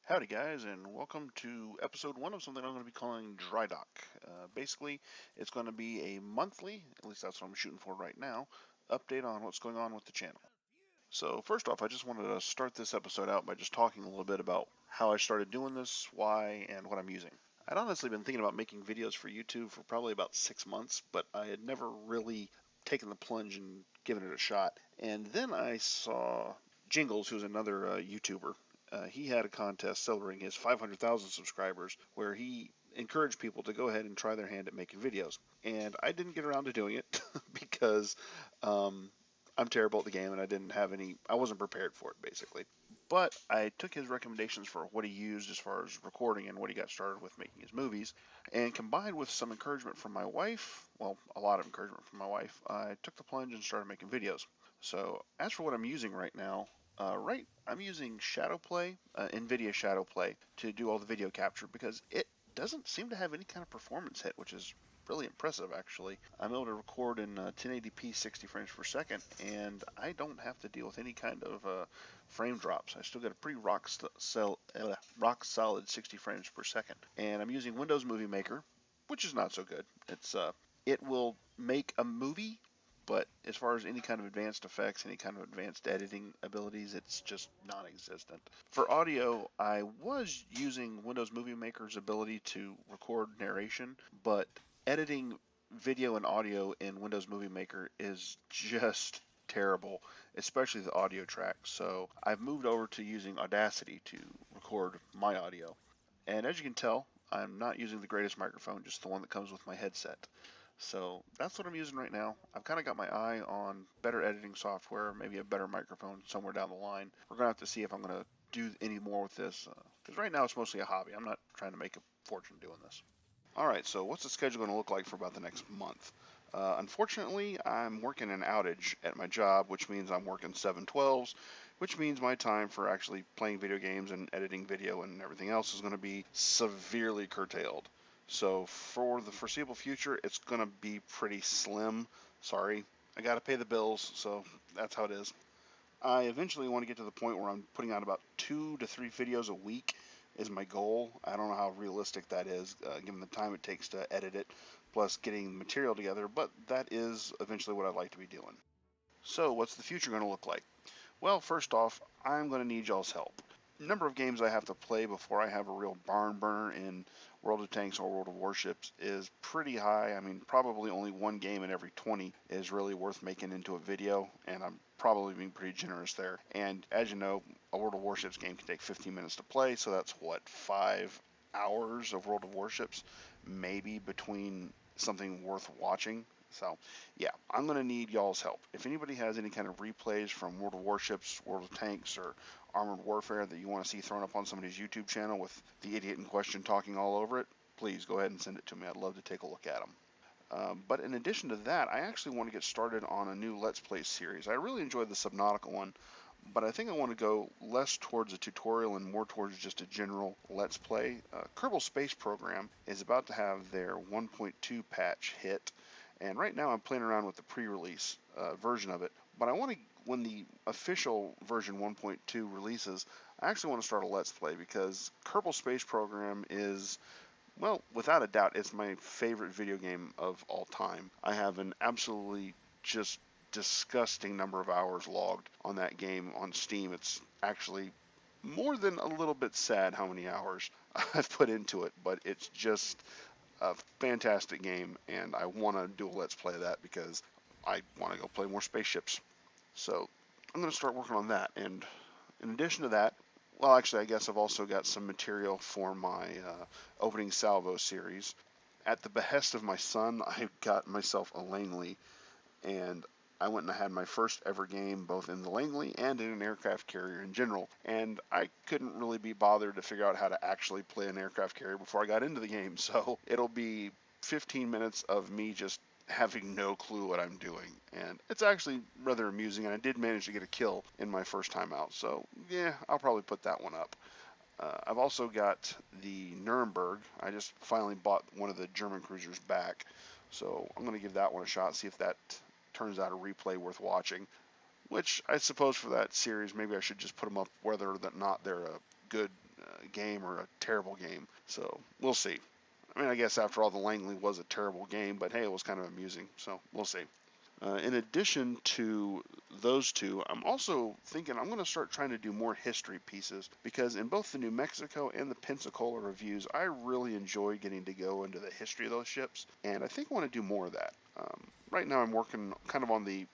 Howdy guys, and welcome to episode 1 of something I'm going to be calling Drydock. Basically, it's going to be a monthly, at least that's what I'm shooting for right now, update on what's going on with the channel. So first off, I just wanted to start this episode out by just talking a little bit about how I started doing this, why, and what I'm using. I'd honestly been thinking about making videos for YouTube for probably about 6 months, but I had never really taken the plunge and given it a shot. And then I saw Jingles, who's another YouTuber. He had a contest celebrating his 500,000 subscribers where he encouraged people to go ahead and try their hand at making videos. And I didn't get around to doing it because um, I'm terrible at the game and I wasn't prepared for it basically. But I took his recommendations for what he used as far as recording and what he got started with making his movies, and combined with some encouragement from my wife, well, a lot of encouragement from my wife, I took the plunge and started making videos. So as for what I'm using right now, I'm using Shadowplay, NVIDIA Shadowplay, to do all the video capture because it doesn't seem to have any kind of performance hit, which is really impressive actually. I'm able to record in 1080p 60 frames per second, and I don't have to deal with any kind of frame drops. I still get a pretty rock solid 60 frames per second. And I'm using Windows Movie Maker, which is not so good. It will make a movie, but as far as any kind of advanced effects, any kind of advanced editing abilities, it's just non-existent. For audio, I was using Windows Movie Maker's ability to record narration, but editing video and audio in Windows Movie Maker is just terrible, especially the audio track. So I've moved over to using Audacity to record my audio. And as you can tell, I'm not using the greatest microphone, just the one that comes with my headset. So that's what I'm using right now. I've kind of got my eye on better editing software, maybe a better microphone somewhere down the line. We're going to have to see if I'm going to do any more with this, because right now it's mostly a hobby. I'm not trying to make a fortune doing this. All right, so what's the schedule going to look like for about the next month? Unfortunately, I'm working an outage at my job, which means I'm working 7/12s, which means my time for actually playing video games and editing video and everything else is going to be severely curtailed. So for the foreseeable future, it's going to be pretty slim. Sorry, I got to pay the bills, so that's how it is. I eventually want to get to the point where I'm putting out about 2 to 3 videos a week is my goal. I don't know how realistic that is, given the time it takes to edit it, plus getting the material together, but that is eventually what I'd like to be doing. So what's the future going to look like? Well, first off, I'm going to need y'all's help. Number of games I have to play before I have a real barn burner in World of Tanks or World of Warships is pretty high. I mean, probably only one game in every 20 is really worth making into a video, and I'm probably being pretty generous there. And as you know, a World of Warships game can take 15 minutes to play, so that's what, 5 hours of World of Warships, maybe between something worth watching. So, yeah, I'm going to need y'all's help. If anybody has any kind of replays from World of Warships, World of Tanks, or Armored Warfare that you want to see thrown up on somebody's YouTube channel with the idiot in question talking all over it, please go ahead and send it to me. I'd love to take a look at them. But in addition to that, I actually want to get started on a new Let's Play series. I really enjoyed the Subnautica one, but I think I want to go less towards a tutorial and more towards just a general Let's Play. Kerbal Space Program is about to have their 1.2 patch hit, and right now I'm playing around with the pre-release version of it. But I want to, when the official version 1.2 releases, I actually want to start a Let's Play because Kerbal Space Program is, well, without a doubt, it's my favorite video game of all time. I have an absolutely just disgusting number of hours logged on that game on Steam. It's actually more than a little bit sad how many hours I've put into it, but it's just a fantastic game, and I want to do a Let's Play of that because I want to go play more spaceships. So I'm going to start working on that, and in addition to that, well, actually, I guess I've also got some material for my opening salvo series. At the behest of my son, I got myself a Langley, and I went and I had my first ever game both in the Langley and in an aircraft carrier in general. And I couldn't really be bothered to figure out how to actually play an aircraft carrier before I got into the game. So it'll be 15 minutes of me just having no clue what I'm doing. And it's actually rather amusing, and I did manage to get a kill in my first time out. So yeah, I'll probably put that one up. I've also got the Nuremberg. I just finally bought one of the German cruisers back. So I'm going to give that one a shot, see if that turns out a replay worth watching. Which I suppose for that series, maybe I should just put them up whether or not they're a good game or a terrible game. So we'll see. I mean, I guess after all, the Langley was a terrible game, but hey, it was kind of amusing. So we'll see. In addition to those two, I'm also thinking I'm going to start trying to do more history pieces because in both the New Mexico and the Pensacola reviews, I really enjoy getting to go into the history of those ships, and I think I want to do more of that. Right now, I'm working kind of on the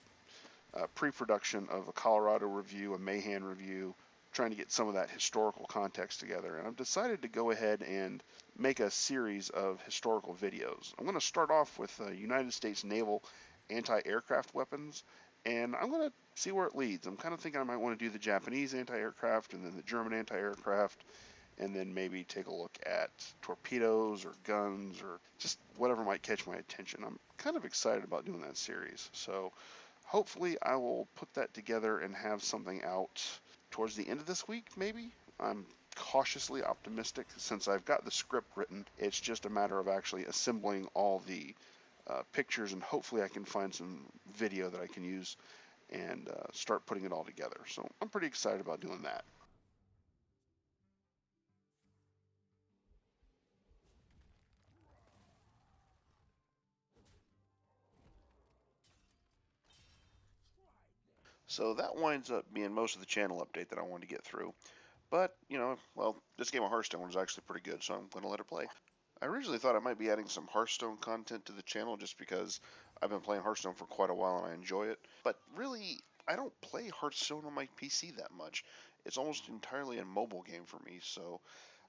pre-production of a Colorado review, a Mahan review, trying to get some of that historical context together. And I've decided to go ahead and make a series of historical videos. I'm going to start off with United States naval anti-aircraft weapons, and I'm going to see where it leads. I'm kind of thinking I might want to do the Japanese anti-aircraft and then the German anti-aircraft, and then maybe take a look at torpedoes or guns or just whatever might catch my attention. I'm kind of excited about doing that series. So hopefully I will put that together and have something out towards the end of this week, maybe. I'm cautiously optimistic since I've got the script written. It's just a matter of actually assembling all the pictures, and hopefully I can find some video that I can use and start putting it all together. So I'm pretty excited about doing that. So that winds up being most of the channel update that I wanted to get through. But, well, this game of Hearthstone was actually pretty good, so I'm going to let it play. I originally thought I might be adding some Hearthstone content to the channel just because I've been playing Hearthstone for quite a while and I enjoy it. But really, I don't play Hearthstone on my PC that much. It's almost entirely a mobile game for me, so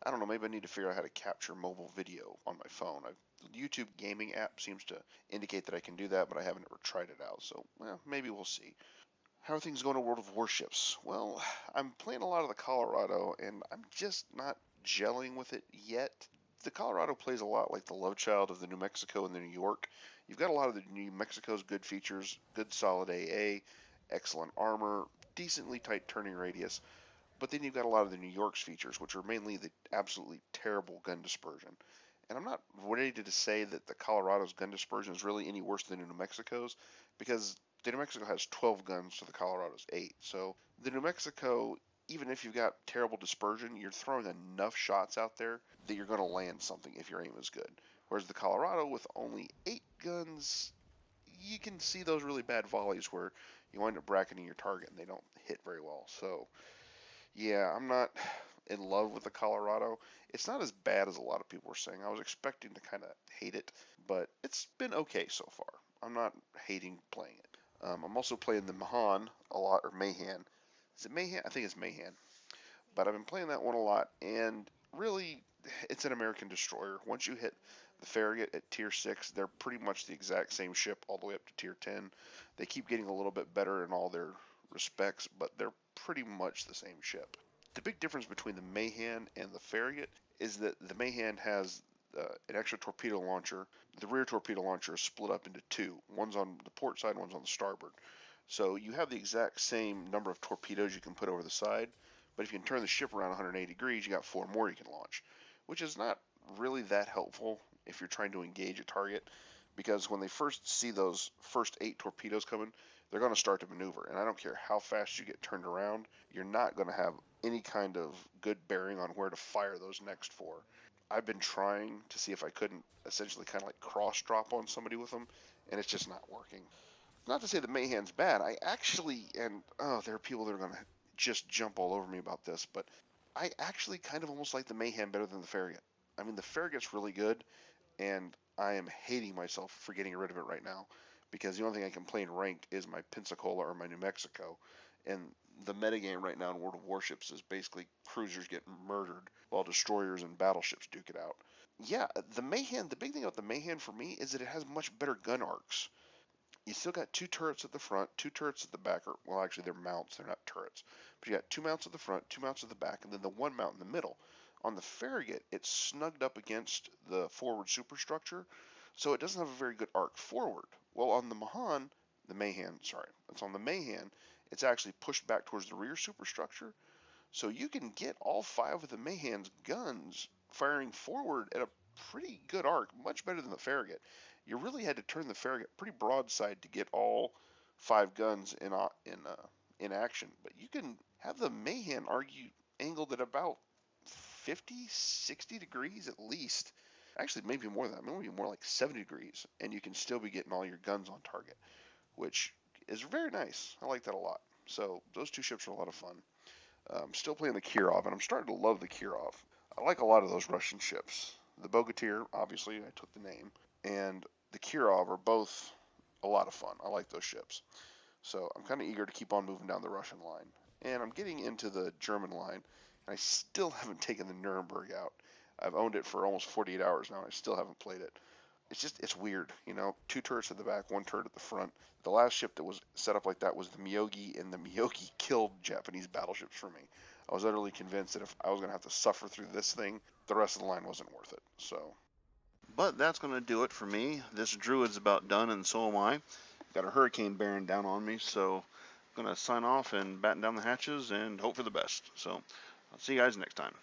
I don't know, maybe I need to figure out how to capture mobile video on my phone. The YouTube gaming app seems to indicate that I can do that, but I haven't ever tried it out, so well, maybe we'll see. How are things going to World of Warships? Well, I'm playing a lot of the Colorado, and I'm just not gelling with it yet. The Colorado plays a lot like the love child of the New Mexico and the New York. You've got a lot of the New Mexico's good features, good solid AA, excellent armor, decently tight turning radius, but then you've got a lot of the New York's features, which are mainly the absolutely terrible gun dispersion. And I'm not ready to say that the Colorado's gun dispersion is really any worse than the New Mexico's, because the New Mexico has 12 guns to the Colorado's 8. So the New Mexico, even if you've got terrible dispersion, you're throwing enough shots out there that you're going to land something if your aim is good. Whereas the Colorado, with only 8 guns, you can see those really bad volleys where you wind up bracketing your target and they don't hit very well. So yeah, I'm not in love with the Colorado. It's not as bad as a lot of people were saying. I was expecting to kind of hate it, but it's been okay so far. I'm not hating playing it. I'm also playing the Mahan a lot, or Mahan. Is it Mahan? I think it's Mahan. But I've been playing that one a lot, and really, it's an American destroyer. Once you hit the Farragut at tier 6, they're pretty much the exact same ship all the way up to tier 10. They keep getting a little bit better in all their respects, but they're pretty much the same ship. The big difference between the Mahan and the Farragut is that the Mahan has an extra torpedo launcher. The rear torpedo launcher is split up into two. One's on the port side, one's on the starboard. So you have the exact same number of torpedoes you can put over the side, but if you can turn the ship around 180 degrees, you got 4 more you can launch, which is not really that helpful if you're trying to engage a target, because when they first see those first 8 torpedoes coming, they're going to start to maneuver, and I don't care how fast you get turned around, you're not going to have any kind of good bearing on where to fire those next 4. I've been trying to see if I couldn't essentially kind of like cross drop on somebody with them, and it's just not working. Not to say that Mahan's bad. I actually, and oh, there are people that are going to just jump all over me about this, but I actually kind of almost like the Mahan better than the Farragut. I mean, the Farragut's really good, and I am hating myself for getting rid of it right now, because the only thing I can play in ranked is my Pensacola or my New Mexico, and the metagame right now in World of Warships is basically cruisers getting murdered while destroyers and battleships duke it out. Yeah, the Mahan, the big thing about the Mahan for me is that it has much better gun arcs. You still got 2 turrets at the front, 2 turrets at the back, or, well, actually, they're mounts, they're not turrets. But you got 2 mounts at the front, 2 mounts at the back, and then the 1 mount in the middle. On the Farragut, it's snugged up against the forward superstructure, so it doesn't have a very good arc forward. Well, on the Mahan, sorry, it's on the Mahan, it's actually pushed back towards the rear superstructure, so you can get all 5 of the Mahan's guns firing forward at a pretty good arc, much better than the Farragut. You really had to turn the Farragut pretty broadside to get all 5 guns in action, but you can have the Mahan argue angled at about 50, 60 degrees at least. Actually, maybe more than that. Maybe more like 70 degrees, and you can still be getting all your guns on target, which is very nice. I like that a lot. So those two ships are a lot of fun. Still playing the Kirov, and I'm starting to love the Kirov. I like a lot of those Russian ships. The Bogatyr, obviously, I took the name, and the Kirov are both a lot of fun. I like those ships. So I'm kind of eager to keep on moving down the Russian line. And I'm getting into the German line, and I still haven't taken the Nuremberg out. I've owned it for almost 48 hours now, and I still haven't played it. It's weird, you know, two turrets at the back, one turret at the front. The last ship that was set up like that was the Miyogi, and the Miyogi killed Japanese battleships for me. I was utterly convinced that if I was going to have to suffer through this thing, the rest of the line wasn't worth it. So, but that's going to do it for me. This Druid's about done, and so am I. Got a hurricane bearing down on me, so I'm going to sign off and batten down the hatches and hope for the best. So, I'll see you guys next time.